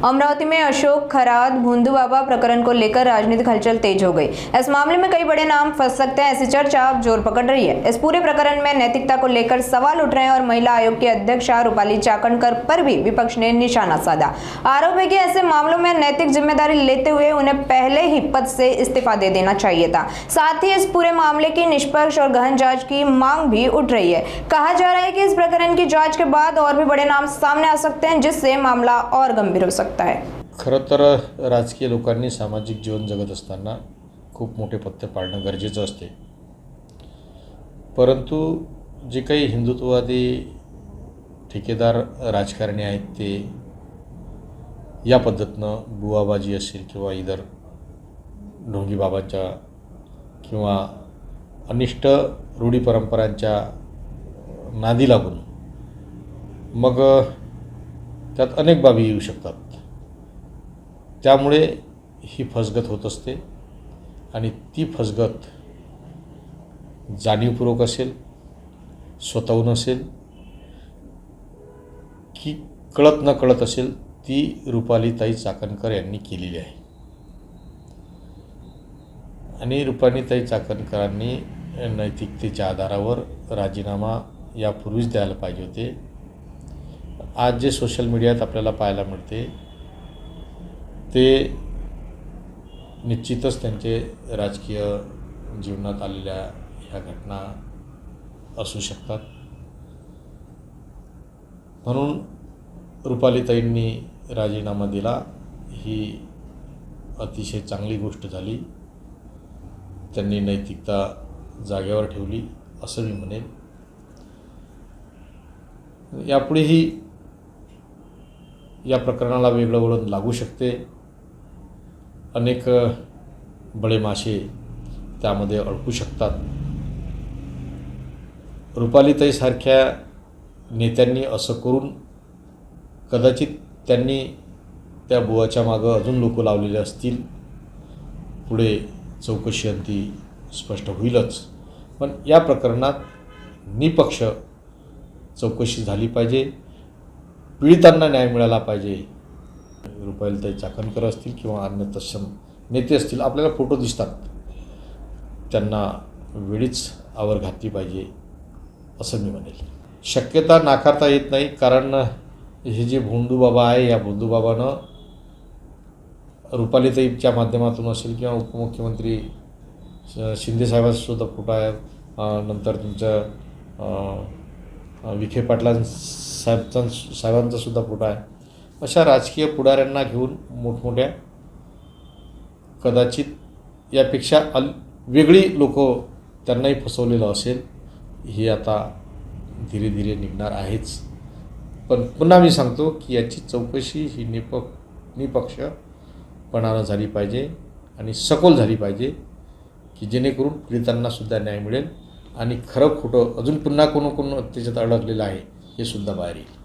अमरावती में अशोक खराद भोंदू बाबा प्रकरण को लेकर राजनीतिक हलचल तेज हो गई। इस मामले में कई बड़े नाम फंस सकते हैं, ऐसी चर्चा अब जोर पकड़ रही है। इस पूरे प्रकरण में नैतिकता को लेकर सवाल उठ रहे हैं और महिला आयोग की अध्यक्षा रूपाली चाकणकर पर भी विपक्ष ने निशाना साधा। आरोप है कि ऐसे मामलों में नैतिक जिम्मेदारी लेते हुए उन्हें पहले ही पद से इस्तीफा दे देना चाहिए था। साथ ही इस पूरे मामले की निष्पक्ष और गहन जांच की मांग भी उठ रही है। कहा जा रहा है कि इस प्रकरण की जांच के बाद और भी बड़े नाम सामने आ सकते हैं, जिससे मामला और गंभीर हो सकता है। खरं तर राजकीय लोकांनी सामाजिक जीवन जगत असताना खूप मोठे पत्ते पाळणं गरजेचं असते, परंतु जे काही हिंदुत्ववादी ठेकेदार राजकारणी आहेत ते या पद्धतीनं बुवाबाजी असेल किंवा इतर ढोंगी बाबांच्या किंवा अनिष्ट रूढी परंपरांच्या नादी लागून मग त्यात अनेक बाबी येऊ शकतात। त्यामुळे ही फसगत होत असते आणि ती फसगत जाणीवपूर्वक असेल, स्वतःहून असेल की कळत न कळत असेल, ती रूपालीताई चाकणकर यांनी केलेली आहे। आणि रूपालीताई चाकणकरांनी नैतिकतेच्या आधारावर राजीनामा यापूर्वीच द्यायला पाहिजे होते। आज जे सोशल मीडियात आपल्याला पाहायला मिळते ते निश्चितच त्यांचे राजकीय जीवनात आलेल्या ह्या घटना असू शकतात। म्हणून रूपालीताईंनी राजीनामा दिला ही अतिशय चांगली गोष्ट झाली। त्यांनी नैतिकता जागेवर ठेवली असं मी म्हणेन। यापुढेही या प्रकरणाला वेगळं वळण लागू शकते। अनेक बळे मासे त्यामध्ये अडकू शकतात। रूपालीताईसारख्या नेत्यांनी असं करून कदाचित त्यांनी त्या बुवाच्या मागं अजून लोक लावलेले असतील। पुढे चौकशी अंती स्पष्ट होईलच, पण या प्रकरणात निपक्ष चौकशी झाली पाहिजे, पीडितांना न्याय मिळाला पाहिजे। रूपालीताई चाकणकर असतील किंवा अन्य तत्सम नेते असतील, आपल्याला फोटो दिसतात, त्यांना वेळीच आवर घातली पाहिजे असं मी म्हणेल। शक्यता नाकारता येत नाही, कारण हे जे भोंदू बाबा आहे या भोंदू बाबानं रूपालीताईच्या माध्यमातून असेल किंवा उपमुख्यमंत्री शिंदे साहेबांचा सुद्धा फोटो आहे, नंतर तुमचं विखे पाटलां साहेबांचा सुद्धा फोटो आहे। अशा राजकीय पुढाऱ्यांना घेऊन मोठमोठ्या कदाचित यापेक्षा वेगळी लोक त्यांनाही फसवलेलं असेल, हे आता धीरे धीरे निघणार आहेच। पण पुन्हा मी सांगतो की याची चौकशी ही निपक्षपणानं झाली पाहिजे आणि सखोल झाली पाहिजे, की जेणेकरून पीडितांनासुद्धा न्याय मिळेल आणि खरं खोटं अजून पुन्हा कोण त्याच्यात अडकलेलं आहे हे सुद्धा बाहेर येईल।